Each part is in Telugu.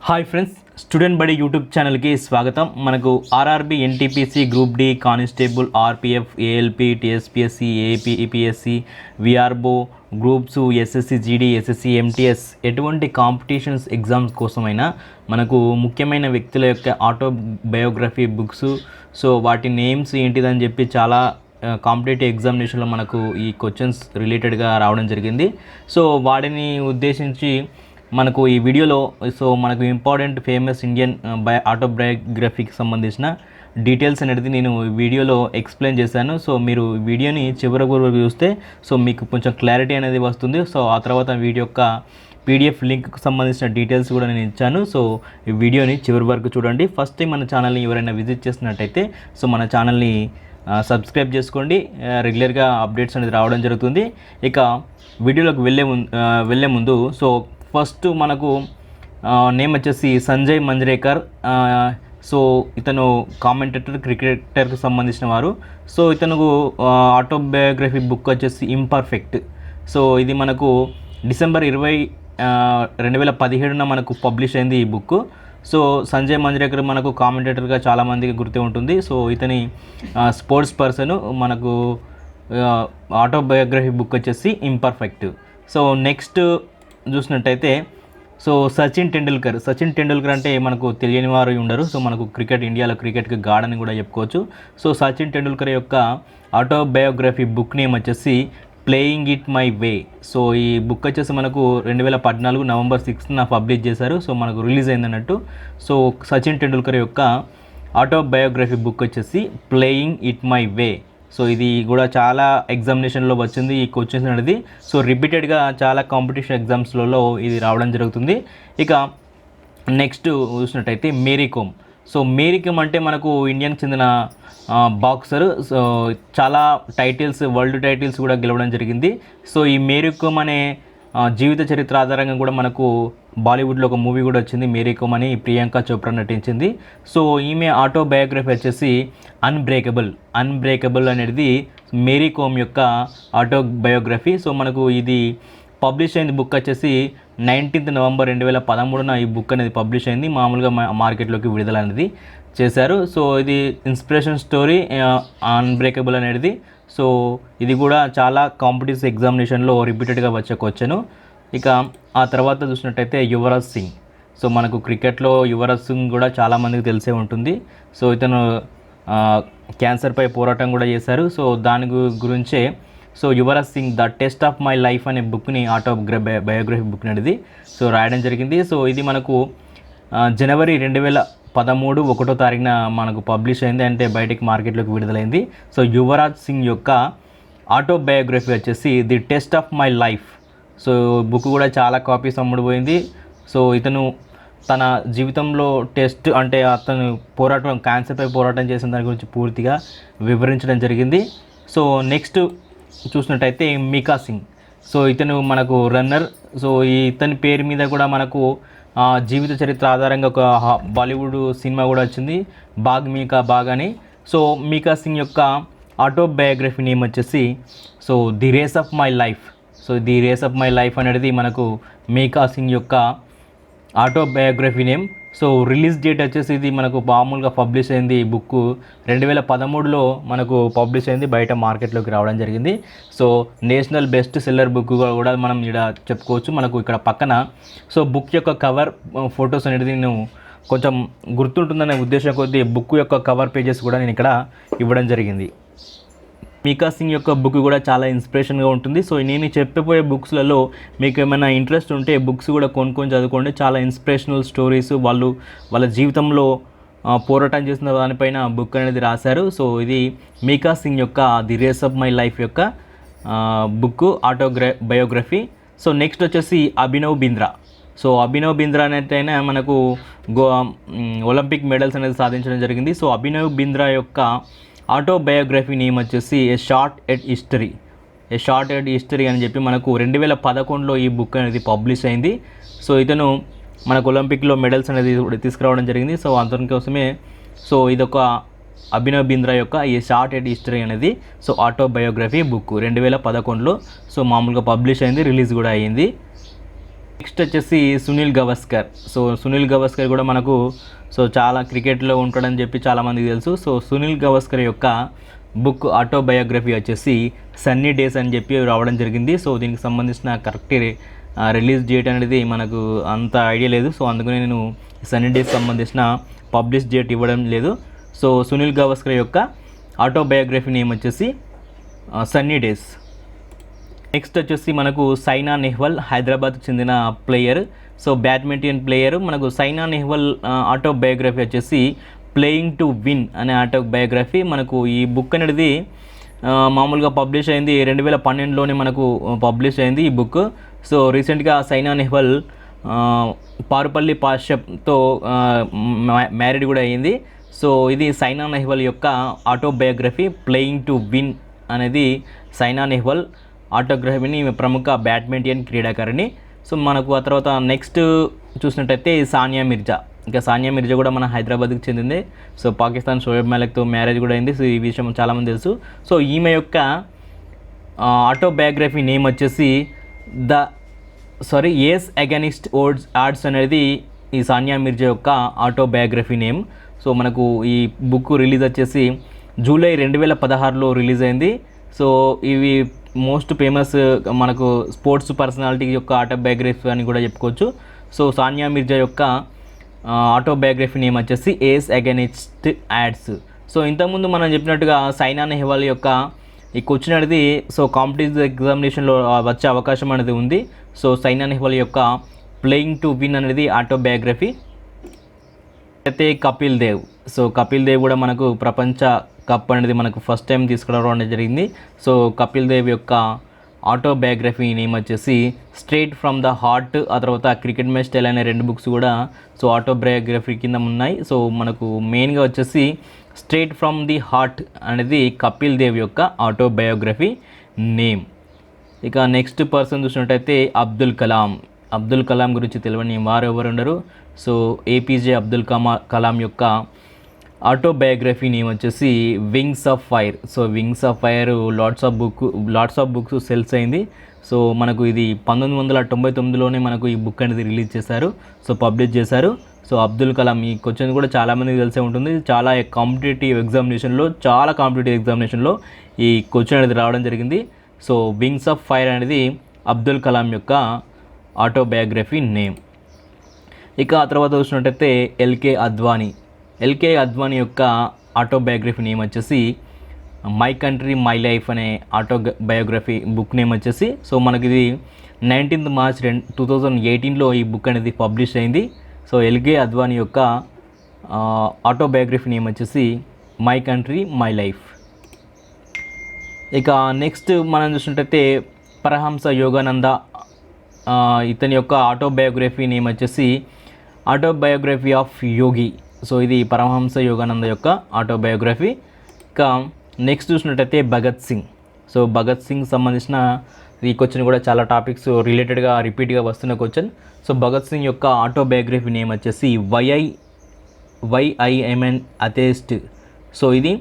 Hi friends, student Badi YouTube ఛానల్కి స్వాగతం. మనకు RRB, NTPC, group D, constable, RPF, ALP, TSPSC, AP, EPSC, VRO, groups, SSC GD, SSC, MTS ఎటువంటి కాంపిటీషన్స్ ఎగ్జామ్స్ కోసమైనా మనకు ముఖ్యమైన వ్యక్తుల యొక్క ఆటోబయోగ్రఫీ బుక్స్, సో వాటి నేమ్స్ ఏంటిదని చెప్పి చాలా కాంపిటేటివ్ ఎగ్జామినేషన్లో మనకు ఈ క్వశ్చన్స్ రిలేటెడ్గా రావడం జరిగింది. సో వాటిని ఉద్దేశించి మనకు ఈ వీడియోలో మనకు ఇంపార్టెంట్ ఫేమస్ ఇండియన్ ఆటోబయోగ్రఫీకి సంబంధించిన డీటెయిల్స్ అనేది నేను వీడియోలో ఎక్స్ప్లెయిన్ చేశాను. సో మీరు వీడియోని చివరి వరకు చూస్తే మీకు కొంచెం క్లారిటీ అనేది వస్తుంది. సో ఆ తర్వాత వీడియో యొక్క పీడిఎఫ్ లింక్కి సంబంధించిన డీటెయిల్స్ కూడా నేను ఇచ్చాను. సో ఈ వీడియోని చివరి వరకు చూడండి. ఫస్ట్ టైం మన ఛానల్ని ఎవరైనా విజిట్ చేసినట్టయితే మన ఛానల్ని సబ్స్క్రైబ్ చేసుకోండి. రెగ్యులర్గా అప్డేట్స్ అనేది రావడం జరుగుతుంది. ఇక వీడియోలోకి వెళ్ళే ముందు ఫస్ట్ మనకు నేమ్ వచ్చేసి సంజయ్ మంజ్రేకర్. సో ఇతను కామెంటేటర్, క్రికెటర్కి సంబంధించిన వారు. సో ఇతను ఆటోబయోగ్రఫీ బుక్ వచ్చేసి ఇంపర్ఫెక్ట్. సో ఇది మనకు డిసెంబర్ 20, 2017 మనకు పబ్లిష్ అయింది ఈ బుక్. సో సంజయ్ మంజ్రేకర్ మనకు కామెంటేటర్గా చాలామందికి గుర్తే ఉంటుంది. సో ఇతని స్పోర్ట్స్ పర్సన్. మనకు ఆటోబయోగ్రఫీ బుక్ వచ్చేసి ఇంపర్ఫెక్ట్. సో నెక్స్ట్ చూసినట్టయితే సచిన్ టెండూల్కర్ అంటే మనకు తెలియని వారు ఉండరు. సో మనకు ఇండియాలో క్రికెట్కి గాడ్ అని కూడా చెప్పుకోవచ్చు. సో సచిన్ టెండూల్కర్ యొక్క ఆటోబయోగ్రఫీ బుక్ నేమ్ వచ్చేసి playing it my way. So ఈ బుక్ వచ్చేసి మనకు 2014 నవంబర్ 6న పబ్లిష్ చేశారు. సో మనకు రిలీజ్ అయింది అన్నట్టు. సో సచిన్ టెండూల్కర్ యొక్క ఆటోబయోగ్రఫీ బుక్ వచ్చేసి playing it my way. So ఇది కూడా చాలా ఎగ్జామినేషన్లో వచ్చింది ఈ క్వశ్చన్స్ అనేది. సో రిపీటెడ్గా చాలా కాంపిటీషన్ ఎగ్జామ్స్లలో ఇది రావడం జరుగుతుంది. ఇక నెక్స్ట్ చూసినట్టయితే మేరీ కోమ్. సో మేరీ కోమ్ అంటే మనకు ఇండియాకి చెందిన బాక్సర్. సో చాలా టైటిల్స్, వరల్డ్ టైటిల్స్ కూడా గెలవడం జరిగింది. సో ఈ మేరీ కోమ్ అనే జీవిత చరిత్ర ఆధారంగా కూడా మనకు బాలీవుడ్లో ఒక మూవీ కూడా వచ్చింది, మేరీ కోమ్ అని. ప్రియాంక చోప్రా నటించింది. సో ఈమె ఆటోబయోగ్రఫీ వచ్చేసి అన్బ్రేకబుల్ అనేది మేరీ కోమ్ యొక్క ఆటోబయోగ్రఫీ. సో మనకు ఇది పబ్లిష్ అయింది బుక్ వచ్చేసి 19 నవంబర్ 2013 ఈ బుక్ అనేది పబ్లిష్ అయింది. మామూలుగా మార్కెట్లోకి విడుదల అనేది చేశారు. సో ఇది ఇన్స్పిరేషన్ స్టోరీ అన్బ్రేకబుల్ అనేది. సో ఇది కూడా చాలా కాంపిటీటివ్ ఎగ్జామినేషన్లో రిపీటెడ్గా వచ్చే క్వశ్చన్. ఇక ఆ తర్వాత చూసినట్టయితే యువరాజ్ సింగ్. సో మనకు క్రికెట్లో యువరాజ్ సింగ్ కూడా చాలామందికి తెలిసే ఉంటుంది. సో ఇతను క్యాన్సర్పై పోరాటం కూడా చేశారు. సో దాని గురించే Yuvraj Singh the test of my life అనే బుక్ని బయోగ్రఫీ బుక్ అనేది రాయడం జరిగింది. సో ఇది మనకు జనవరి 2013 1వ తారీఖున మనకు పబ్లిష్ అయింది, అంటే బయటికి మార్కెట్లోకి విడుదలైంది. సో యువరాజ్ సింగ్ యొక్క ఆటోబయోగ్రఫీ వచ్చేసి the test of my life. So book కూడా చాలా కాపీస్ అమ్ముడుపోయింది. సో ఇతను తన జీవితంలో అంటే అతను క్యాన్సర్పై పోరాటం చేసిన దాని గురించి పూర్తిగా వివరించడం జరిగింది. సో నెక్స్ట్ చూసినట్టయితే మీకా సింగ్. సో ఇతను మనకు రన్నర్. సో ఇతని పేరు మీద కూడా మనకు జీవిత చరిత్ర ఆధారంగా ఒక బాలీవుడ్ సినిమా కూడా వచ్చింది, బాగ్ అని. సో మీకా సింగ్ యొక్క ఆటోబయోగ్రఫీ నేమ్ వచ్చేసి the race of my life. So the race of my life అనేది మనకు మీకా సింగ్ యొక్క autobiography name. So release date వచ్చేసి ఇది మనకు మామూలుగా పబ్లిష్ అయింది ఈ బుక్ 2013లో మనకు పబ్లిష్ అయింది, బయట మార్కెట్లోకి రావడం జరిగింది. So national best seller book కూడా మనం ఇక్కడ చెప్పుకోవచ్చు. మనకు ఇక్కడ పక్కన బుక్ యొక్క కవర్ ఫొటోస్ అనేది నేను కొంచెం గుర్తుంటుందనే ఉద్దేశం కొద్దీ బుక్ యొక్క కవర్ పేజెస్ కూడా నేను ఇక్కడ ఇవ్వడం జరిగింది. మీకా సింగ్ యొక్క బుక్ కూడా చాలా ఇన్స్పిరేషన్గా ఉంటుంది. సో నేను చెప్పబోయే బుక్స్లలో మీకు ఏమైనా ఇంట్రెస్ట్ ఉంటే బుక్స్ కూడా కొనుక్కొని చదువుకోండి. చాలా ఇన్స్పిరేషనల్ స్టోరీస్, వాళ్ళ జీవితంలో పోరాటం చేసిన దానిపైన బుక్ అనేది రాశారు. సో ఇది మీకా సింగ్ యొక్క the race of my life యొక్క బుక్ బయోగ్రఫీ. సో నెక్స్ట్ వచ్చేసి అభినవ్ బింద్రా. సో అభినవ్ బింద్రా అనేటైనా మనకు ఒలింపిక్ మెడల్స్ అనేది సాధించడం జరిగింది. సో అభినవ్ బింద్రా యొక్క ఆటోబయోగ్రఫీ నేమ్ వచ్చేసి ఏ షార్ట్ ఎట్ హిస్టరీ అని చెప్పి మనకు 2011లో ఈ బుక్ అనేది పబ్లిష్ అయింది. సో ఇతను మనకు ఒలింపిక్లో మెడల్స్ అనేది తీసుకురావడం జరిగింది. సో అందుకోసమే ఇదొక అభినవ్ బింద్రా యొక్క ఈ షార్ట్ ఎట్ హిస్టరీ అనేది ఆటోబయోగ్రఫీ బుక్ 2011లో మామూలుగా పబ్లిష్ అయింది, రిలీజ్ కూడా అయ్యింది. నెక్స్ట్ వచ్చేసి సునీల్ గవాస్కర్. సో సునీల్ గవాస్కర్ కూడా మనకు చాలా క్రికెట్లో ఉంటాడని చెప్పి చాలామందికి తెలుసు. సో సునీల్ గవాస్కర్ యొక్క బుక్ ఆటోబయోగ్రఫీ వచ్చేసి సన్నీ డేస్ అని చెప్పి రావడం జరిగింది. సో దీనికి సంబంధించిన కరెక్ట్ రిలీజ్ డేట్ అనేది మనకు అంత ఐడియా లేదు. సో అందుకని నేను సన్నీ డేస్ సంబంధించిన పబ్లిష్ డేట్ ఇవ్వడం లేదు. సో సునీల్ గవాస్కర్ యొక్క ఆటోబయోగ్రఫీ నేమ్ వచ్చేసి సన్నీ డేస్. నెక్స్ట్ వచ్చేసి మనకు సైనా నెహ్వాల్, హైదరాబాద్కి చెందిన ప్లేయర్. So badminton player. మనకు సైనా నెహ్వాల్ ఆటోబయోగ్రఫీ వచ్చేసి ప్లేయింగ్ టు విన్ అనే ఆటోబయోగ్రఫీ. మనకు ఈ బుక్ అనేది మామూలుగా పబ్లిష్ అయింది 2012లోనే మనకు పబ్లిష్ అయింది ఈ బుక్. సో రీసెంట్గా సైనా నెహ్వాల్ పారుపల్లి పాశ్యప్తో మ్యారీడ్ కూడా అయ్యింది. సో ఇది సైనా నెహ్వాల్ యొక్క ఆటోబయోగ్రఫీ ప్లేయింగ్ టు విన్ అనేది సైనా నెహ్వాల్ ఆటోగ్రఫీని ప్రముఖ బ్యాడ్మింటన్ క్రీడాకారిణి. సో మనకు ఆ తర్వాత నెక్స్ట్ చూసినట్టయితే సానియా మిర్జా. ఇంకా సానియా మిర్జా కూడా మన హైదరాబాద్కి చెందింది. సో పాకిస్తాన్ షోయబ్ మాలిక్తో మ్యారేజ్ కూడా అయింది. సో ఈ విషయం చాలామంది తెలుసు. సో ఈమె యొక్క ఆటోబయోగ్రఫీ నేమ్ వచ్చేసి ఏస్ అగైనిస్ట్ ఆడ్స్ అనేది ఈ సానియా మిర్జా యొక్క ఆటోబయోగ్రఫీ నేమ్. సో మనకు ఈ బుక్ రిలీజ్ వచ్చేసి జూలై 2016లో రిలీజ్ అయింది. సో ఇవి మోస్ట్ ఫేమస్ మనకు స్పోర్ట్స్ పర్సనాలిటీ యొక్క ఆటోబయోగ్రఫీ అని కూడా చెప్పుకోవచ్చు. సో సానియా మిర్జా యొక్క ఆటోబయోగ్రఫీ నేమ్ వచ్చేసి ఏస్ అగైనిస్ట్ యాడ్స్. సో ఇంతకుముందు మనం చెప్పినట్టుగా సైనా నెహ్వాల్ యొక్క ఈ క్వశ్చన్ అనేది కాంపిటేటివ్ ఎగ్జామినేషన్లో వచ్చే అవకాశం అనేది ఉంది. సో సైనా నెహ్వాల్ యొక్క ప్లేయింగ్ టు విన్ అనేది ఆటోబయోగ్రఫీ. అయితే కపిల్ దేవ్. సో కపిల్ దేవ్ కూడా మనకు ప్రపంచ కప్ అనేది మనకు ఫస్ట్ టైం తీసుకురావడం అనేది జరిగింది. సో కపిల్ దేవ్ యొక్క ఆటోబయోగ్రఫీ నేమ్ వచ్చేసి స్ట్రేట్ ఫ్రమ్ ద హార్ట్, ఆ తర్వాత క్రికెట్ మ్యాచ్ స్టైల్ అనే 2 బుక్స్ కూడా ఆటోబయోగ్రఫీ కింద ఉన్నాయి. సో మనకు మెయిన్గా వచ్చేసి స్ట్రేట్ ఫ్రమ్ ది హార్ట్ అనేది కపిల్ దేవ్ యొక్క ఆటోబయోగ్రఫీ నేమ్. ఇక నెక్స్ట్ పర్సన్ చూసినట్టయితే అబ్దుల్ కలాం. అబ్దుల్ కలాం గురించి తెలియని వారు ఎవరు ఉండరు. సో ఏపీజే అబ్దుల్ కలాం యొక్క ఆటోబయోగ్రఫీ నేమ్ వచ్చేసి wings of fire. So wings of fire lots of books cells అయింది. సో మనకు ఇది 1999లోనే మనకు ఈ బుక్ అనేది రిలీజ్ చేశారు. సో పబ్లిష్ చేశారు. సో అబ్దుల్ కలాం ఈ క్వశ్చన్ కూడా చాలామందికి తెలిసే ఉంటుంది. చాలా కాంపిటేటివ్ ఎగ్జామినేషన్లో ఈ క్వశ్చన్ అనేది రావడం జరిగింది. సో వింగ్స్ ఆఫ్ ఫైర్ అనేది అబ్దుల్ కలాం యొక్క ఆటోబయోగ్రఫీ నేమ్. ఇక ఆ తర్వాత చూసినట్టయితే ఎల్కే అద్వానీ యొక్క ఆటోబయోగ్రఫీ నేమ్ వచ్చేసి మై కంట్రీ మై లైఫ్ అనే ఆటోబయోగ్రఫీ బుక్ నేమ్ వచ్చేసి. సో మనకి ఇది 19th March 2018లో ఈ బుక్ అనేది పబ్లిష్ అయింది. సో ఎల్కే అద్వానీ యొక్క ఆటోబయోగ్రఫీ నేమ్ వచ్చేసి మై కంట్రీ మై లైఫ్. ఇక నెక్స్ట్ మనం చూసినట్టయితే పరహంస యోగానంద. ఇతని యొక్క ఆటోబయోగ్రఫీ నేమ్ వచ్చేసి ఆటోబయోగ్రఫీ ఆఫ్ యోగి. సో ఇది పరమహంస యోగానంద యొక్క ఆటోబయోగ్రఫీ. ఇక నెక్స్ట్ చూసినట్టయితే భగత్ సింగ్. సో భగత్ సింగ్ సంబంధించిన ఈ క్వశ్చన్ కూడా చాలా టాపిక్స్ రిలేటెడ్గా రిపీట్గా వస్తున్న క్వశ్చన్. సో భగత్ సింగ్ యొక్క ఆటోబయోగ్రఫీ నేమ్ వచ్చేసి వైఐఎంఎన్ అథేస్ట్. సో ఇది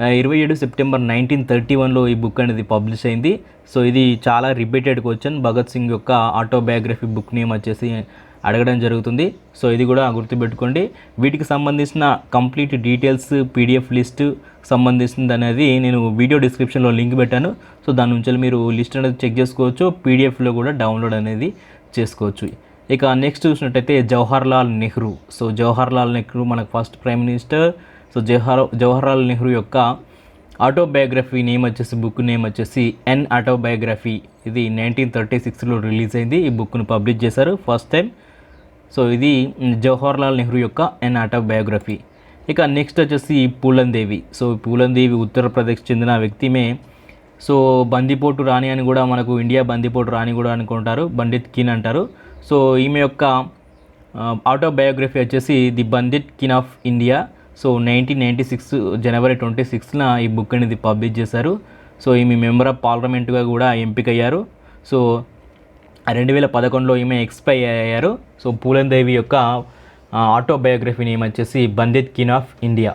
27 September 1931లో ఈ బుక్ అనేది పబ్లిష్ అయింది. సో ఇది చాలా రిపీటెడ్ క్వశ్చన్. భగత్ సింగ్ యొక్క ఆటోబయోగ్రఫీ బుక్ నేమ్ వచ్చేసి అడగడం జరుగుతుంది. సో ఇది కూడా గుర్తుపెట్టుకోండి. వీటికి సంబంధించిన కంప్లీట్ డీటెయిల్స్ పీడిఎఫ్ లిస్ట్ సంబంధించింది అనేది నేను వీడియో డిస్క్రిప్షన్లో లింక్ పెట్టాను. సో దాని నుంచి మీరు లిస్ట్ అనేది చెక్ చేసుకోవచ్చు. పీడిఎఫ్లో కూడా డౌన్లోడ్ అనేది చేసుకోవచ్చు. ఇక నెక్స్ట్ చూసినట్టయితే జవహర్లాల్ నెహ్రూ. సో జవహర్లాల్ నెహ్రూ మనకు first prime minister. So Jawaharlal Nehru యొక్క ఆటోబయోగ్రఫీ నేమ్ వచ్చేసి బుక్ నేమ్ వచ్చేసి ఎన్ ఆటోబయోగ్రఫీ. ఇది 1936లో రిలీజ్ అయింది. ఈ బుక్ను పబ్లిష్ చేశారు ఫస్ట్ టైం. సో ఇది జవహర్లాల్ నెహ్రూ యొక్క ఎన్ ఆటోబయోగ్రఫీ. ఇక నెక్స్ట్ వచ్చేసి పూలన్ దేవి. సో పూలన్ దేవి ఉత్తరప్రదేశ్ చెందిన వ్యక్తిమే. సో బందిపోటు రాణి అని కూడా మనకు ఇండియా బందిపోటు రాణి కూడా అనుకుంటారు, బండిత్ కిన్ అంటారు. సో ఈమె యొక్క ఆటోబయోగ్రఫీ వచ్చేసి the bandit queen of India. So 1996 January 26న ఈ బుక్ అనేది పబ్లిష్ చేశారు. సో ఈమె మెంబర్ ఆఫ్ పార్లమెంట్గా కూడా ఎంపికయ్యారు. సో 2011లో ఈమె ఎక్స్పై అయ్యారు. సో పూలన్ దేవి యొక్క ఆటోబయోగ్రఫీ నేమ్ వచ్చేసి బండిత్ కిన్ ఆఫ్ ఇండియా.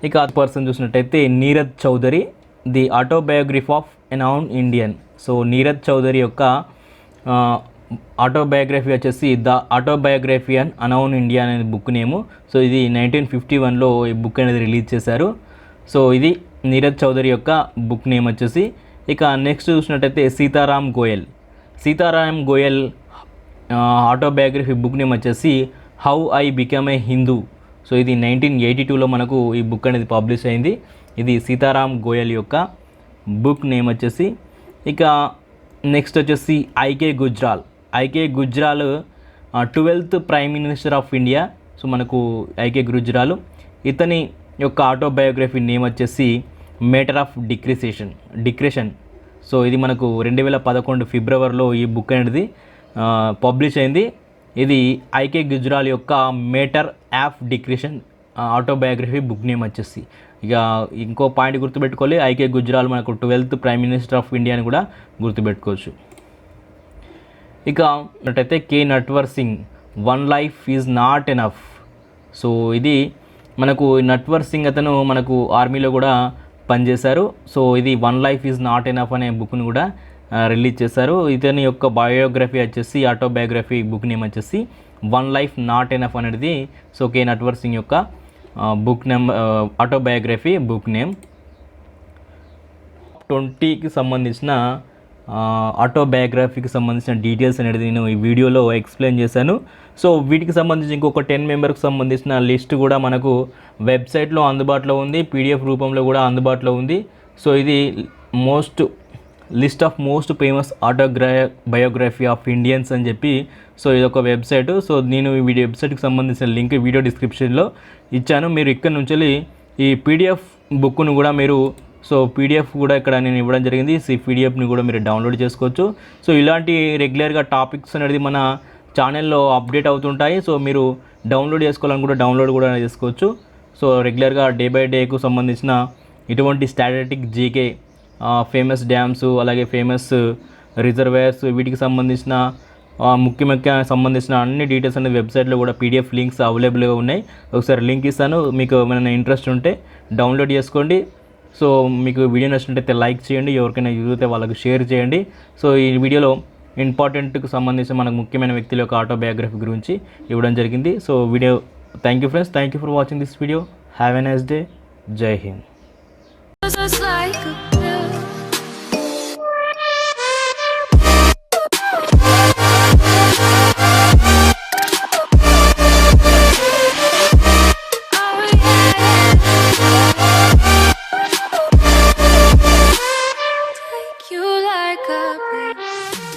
ఇక ఆ పర్సన్ చూసినట్టయితే Neeraj Chaudhuri, the autobiography of a non Indian. So Neeraj Chaudhuri యొక్క ఆటోబయోగ్రఫీ వచ్చేసి the autobiography and unknown India అనేది బుక్ నేము. సో ఇది 1951లో ఈ బుక్ అనేది రిలీజ్ చేశారు. సో ఇది నీరజ్ చౌదరి యొక్క బుక్ నేమ్ వచ్చేసి. ఇక నెక్స్ట్ చూసినట్టయితే Sitaram Goel autobiography book name వచ్చేసి how I become a Hindu. So ఇది 1982లో మనకు ఈ బుక్ అనేది పబ్లిష్ అయింది. ఇది సీతారాం గోయల్ యొక్క బుక్ నేమ్ వచ్చేసి. ఇక నెక్స్ట్ వచ్చేసి IK Gujral 12th prime minister of India. So మనకు ఐకే గుజ్రాల్ ఇతని యొక్క ఆటోబయోగ్రఫీ నేమ్ వచ్చేసి మేటర్ ఆఫ్ డిక్రేషన్. సో ఇది మనకు 2011 ఫిబ్రవరిలో ఈ బుక్ అనేది పబ్లిష్ అయింది. ఇది ఐకే గుజ్రాల్ యొక్క matter of discretion autobiography book name వచ్చేసి. ఇక ఇంకో పాయింట్ గుర్తుపెట్టుకోవాలి, ఐకే గుజ్రాల్ మనకు 12th prime minister of India అని కూడా గుర్తుపెట్టుకోవచ్చు. ఇక అయితే K Natwar Singh one life is not enough. So ఇది మనకు నట్వర్ సింగ్ అతను మనకు ఆర్మీలో కూడా పనిచేశారు. సో ఇది one life is not enough అనే బుక్ను కూడా రిలీజ్ చేశారు. ఇతని యొక్క బయోగ్రఫీ వచ్చేసి ఆటోబయోగ్రఫీ బుక్ నేమ్ వచ్చేసి వన్ లైఫ్ నాట్ ఎనఫ్ అనేది. సో కే నట్వర్ సింగ్ యొక్క book name autobiography book name. 20కి సంబంధించిన ఆటోబయోగ్రఫీకి సంబంధించిన డీటెయిల్స్ అనేది నేను ఈ వీడియోలో ఎక్స్ప్లెయిన్ చేశాను. సో వీటికి సంబంధించి ఇంకొక 10 మెంబర్కి సంబంధించిన లిస్ట్ కూడా మనకు వెబ్సైట్లో అందుబాటులో ఉంది, పీడిఎఫ్ రూపంలో కూడా అందుబాటులో ఉంది. సో ఇది list of most famous biography of Indians అని చెప్పి. సో ఇది ఒక వెబ్సైట్. సో నేను ఈ వెబ్సైట్కి సంబంధించిన లింక్ వీడియో డిస్క్రిప్షన్లో ఇచ్చాను. మీరు ఇక్కడ నుంచి ఈ పీడిఎఫ్ బుక్ను కూడా మీరు పీడిఎఫ్ కూడా ఇక్కడ నేను ఇవ్వడం జరిగింది. ఈ పీడిఎఫ్ని కూడా మీరు డౌన్లోడ్ చేసుకోవచ్చు. సో ఇలాంటి రెగ్యులర్గా టాపిక్స్ అనేది మన ఛానల్లో అప్డేట్ అవుతుంటాయి. సో మీరు డౌన్లోడ్ చేసుకోవాలని డౌన్లోడ్ కూడా చేసుకోవచ్చు. సో రెగ్యులర్గా డే బై డేకు సంబంధించిన ఇటువంటి స్టాటిస్టిక్ జీకే, ఫేమస్ డ్యామ్స్, అలాగే ఫేమస్ రిజర్వేర్స్, వీటికి సంబంధించిన ముఖ్య సంబంధించిన అన్ని డీటెయిల్స్ అనేది వెబ్సైట్లో కూడా పీడిఎఫ్ లింక్స్ అవైలబుల్గా ఉన్నాయి. ఒకసారి లింక్ ఇస్తాను, మీకు ఏమైనా ఇంట్రెస్ట్ ఉంటే డౌన్లోడ్ చేసుకోండి. సో మీకు వీడియో నచ్చినట్టయితే లైక్ చేయండి, ఎవరికైనా యూజ్ అయితే వాళ్ళకి షేర్ చేయండి. సో ఈ వీడియోలో ఇంపార్టెంట్కి సంబంధించి మనకు ముఖ్యమైన వ్యక్తుల యొక్క ఆటోబయోగ్రఫీ గురించి ఇవ్వడం జరిగింది. So video thank you friends, thank you for watching this video. Have a nice day. జై హింద్. You like a